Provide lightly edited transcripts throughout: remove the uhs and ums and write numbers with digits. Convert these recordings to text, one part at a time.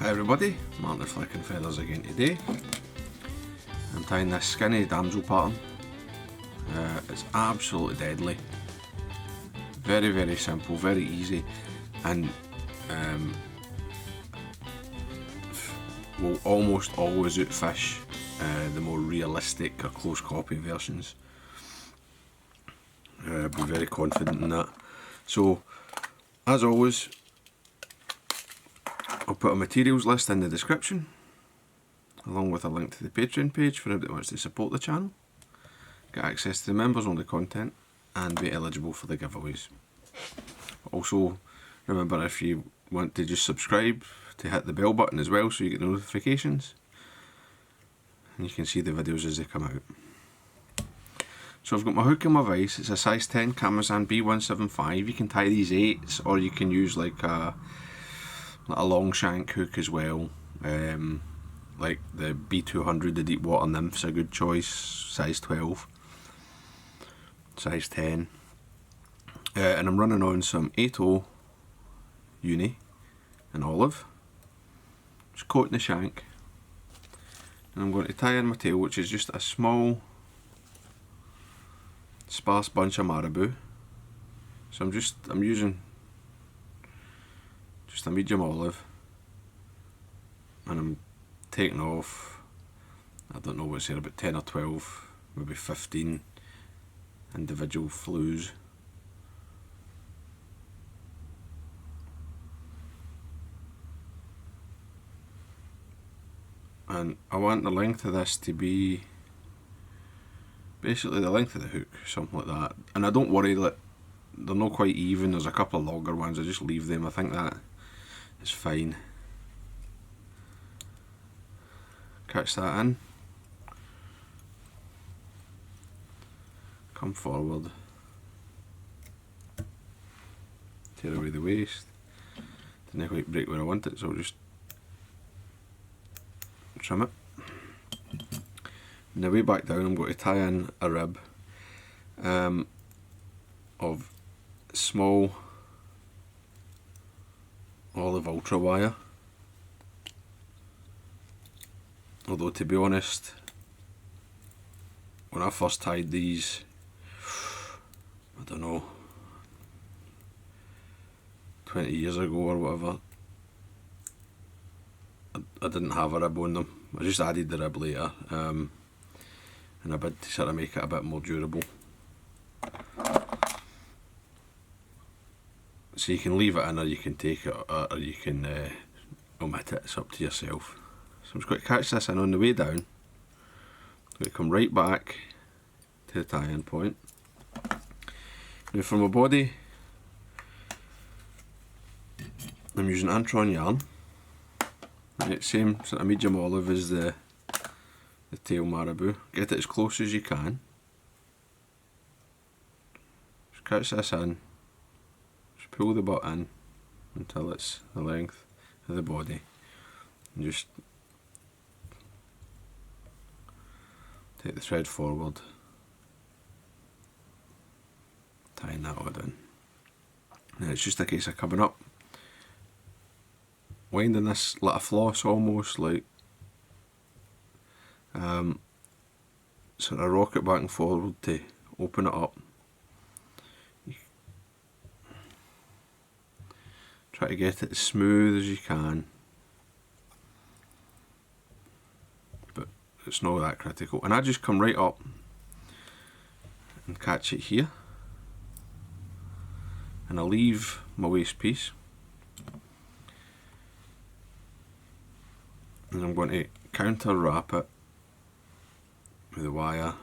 Hi everybody, Martyn flicking feathers again today. I'm tying this skinny damsel pattern. It's absolutely deadly. Very simple, very easy, and will almost always outfish the more realistic or close copy versions. Be very confident in that. So, as always, I'll put a materials list in the description, along with a link to the Patreon page for anybody that wants to support the channel, get access to the members only content, and be eligible for the giveaways. Also, remember, if you want to just subscribe, to hit the bell button as well so you get notifications and you can see the videos as they come out. So I've got my hook and my vise. It's a size 10 Kamasan B175. You can tie these 8s, or you can use like a long shank hook as well. Like the B200, the deep water Nymph's a good choice, size 12, size 10. And I'm running on some 8/0 uni and olive. Just coating the shank. And I'm going to tie in my tail, which is just a small sparse bunch of marabou. So I'm using just a medium olive, and I'm taking off, I don't know what's here, about 10 or 12, maybe 15 individual flues. And I want the length of this to be basically the length of the hook, something like that. And I don't worry that they're not quite even. There's a couple of longer ones, I just leave them. I think that is fine. Catch that in. Come forward. Tear away the waist. Didn't quite break where I want it, so I'll just trim it. On the way back down, I'm going to tie in a rib of small olive ultra wire. Although, to be honest, when I first tied these, I don't know, 20 years ago or whatever, I didn't have a rib on them. I just added the rib later, and a bit to sort of make it a bit more durable. So you can leave it in, or you can take it, or you can omit it. It's up to yourself. So I'm just going to catch this in on the way down. I'm going to come right back to the tie-in point. Now for my body, I'm using Antron yarn. Right, same sort of medium olive as the tail marabou. Get it as close as you can. Just catch this in. Just pull the butt in until it's the length of the body. And just take the thread forward, tying that odd in. Now it's just a case of coming up, winding this like a floss almost, like sort of rock it back and forward to open it up. Try to get it as smooth as you can, but it's not that critical. And I just come right up and catch it here, and I leave my waist piece, and I'm going to counter wrap it with the wire.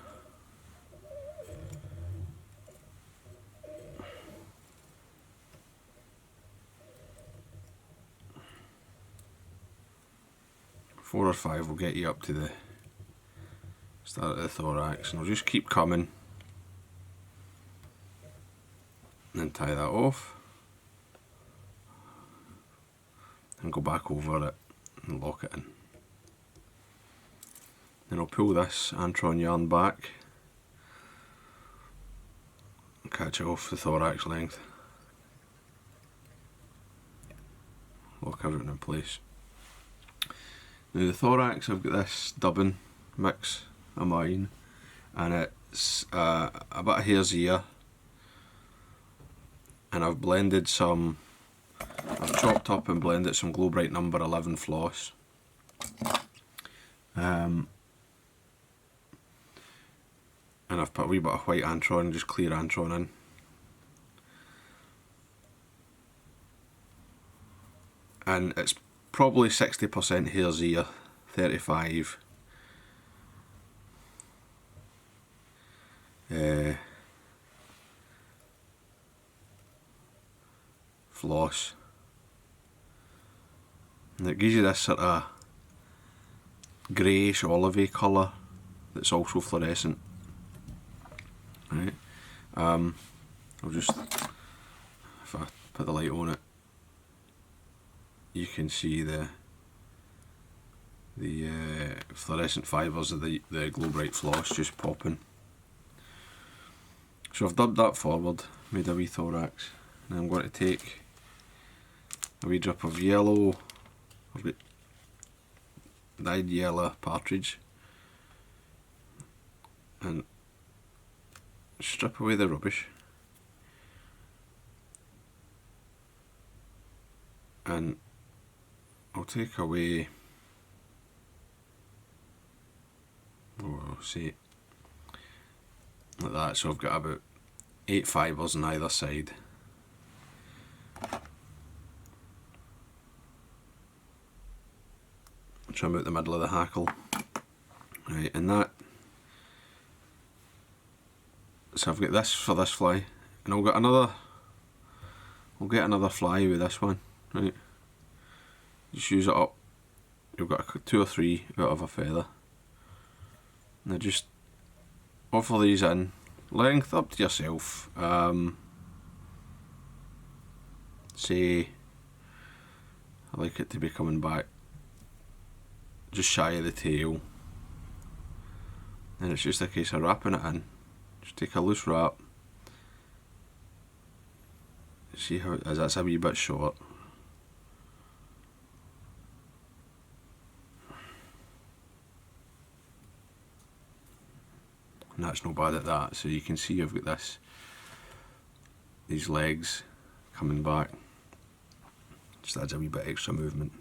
Four or five will get you up to the start of the thorax, and I'll just keep coming and then tie that off and go back over it and lock it in. Then I'll pull this Antron yarn back and catch it off the thorax length. Lock everything in place. Now the thorax, I've got this dubbing mix of mine, and it's a bit of hare's ear, and I've chopped up and blended some globrite number 11 floss. And I've put a wee bit of white Antron, just clear Antron in. And it's probably 60% hare's ear, 35 floss. And it gives you this sort of greyish olivey colour that's also fluorescent. Right. I'll just, if I put the light on it, you can see the fluorescent fibres of the globrite floss just popping. So I've dubbed that forward, made a wee thorax, and I'm going to take a wee drip of yellow, I've got dyed yellow Partridge, and strip away the rubbish, and I'll take away, see, like that. So I've got about 8 fibres on either side. Trim out the middle of the hackle. Right, and that, so I've got this for this fly, and I'll get another fly with this one, right? Just use it up. You've got 2 or 3 out of a feather. Now just offer these in, length up to yourself. Say I like it to be coming back just shy of the tail, and it's just a case of wrapping it in. Just take a loose wrap, see how it is. That's a wee bit short. And that's not bad at that. So you can see I've got these legs coming back. Just adds a wee bit extra movement.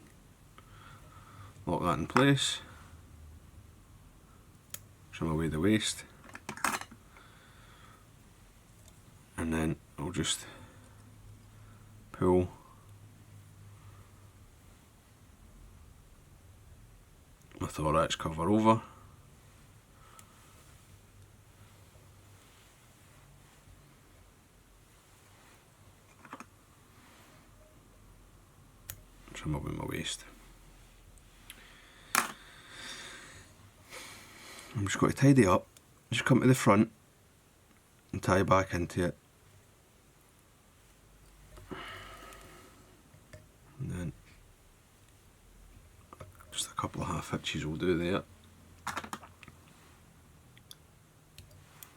Lock that in place. Trim away the waist. And then I'll just pull my thorax cover over. Trim up with my waist. I'm just going to tidy up, just come to the front and tie back into it. And then just a couple of half hitches will do there.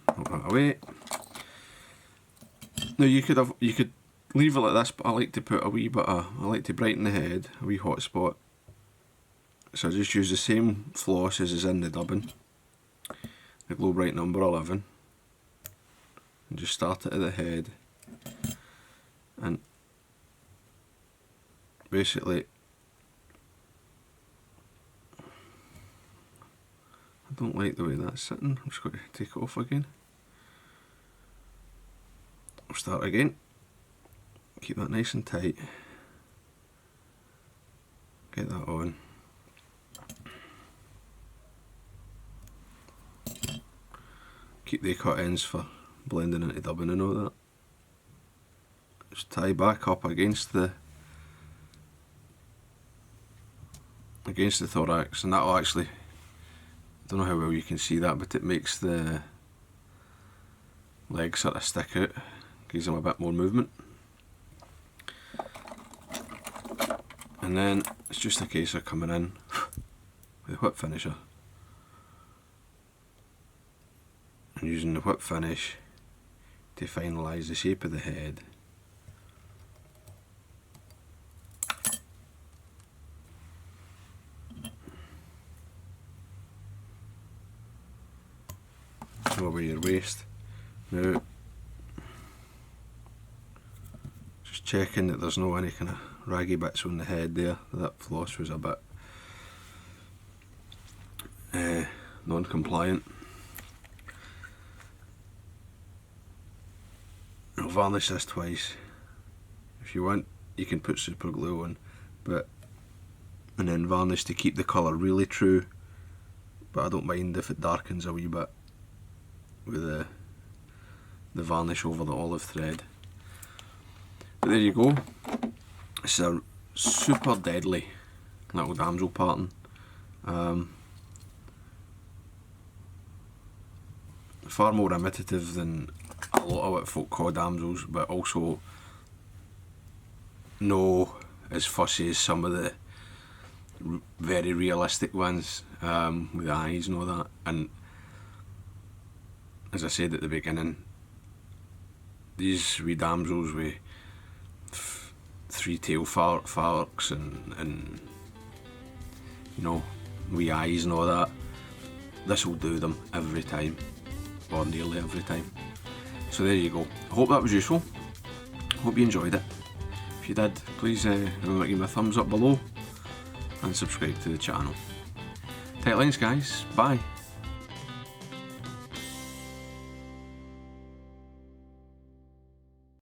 Put that away. Now you could leave it like this, but I like to put a wee bit of, I like to brighten the head, a wee hot spot. So I just use the same floss as is in the dubbing, the globrite number 11, and just start it at the head, and basically I don't like the way that's sitting. I'm just going to take it off again. I'll start again. Keep that nice and tight. Get that on. Keep the cut ends for blending into dubbing and all that. Just tie back up against the thorax, and that'll actually, I don't know how well you can see that, but it makes the legs sort of stick out, gives them a bit more movement. And then it's just a case of coming in with a whip finisher and using the whip finish to finalise the shape of the head. over your waist. Now, just checking that there's no any kind of raggy bits on the head there. That floss was a bit non-compliant. I'll varnish this twice. If you want, you can put super glue on, and then varnish to keep the colour really true, but I don't mind if it darkens a wee bit with the varnish over the olive thread. But there you go. It's a super deadly little damsel pattern. Far more imitative than a lot of what folk call damsels, but also no as fussy as some of the very realistic ones, with the eyes and all that. And as I said at the beginning, these wee damsels with three-tail falcons and you know, wee eyes and all that, this will do them every time, or nearly every time. So there you go. I hope that was useful. Hope you enjoyed it. If you did, please remember to give me a thumbs up below and subscribe to the channel. Tight lines, guys. Bye.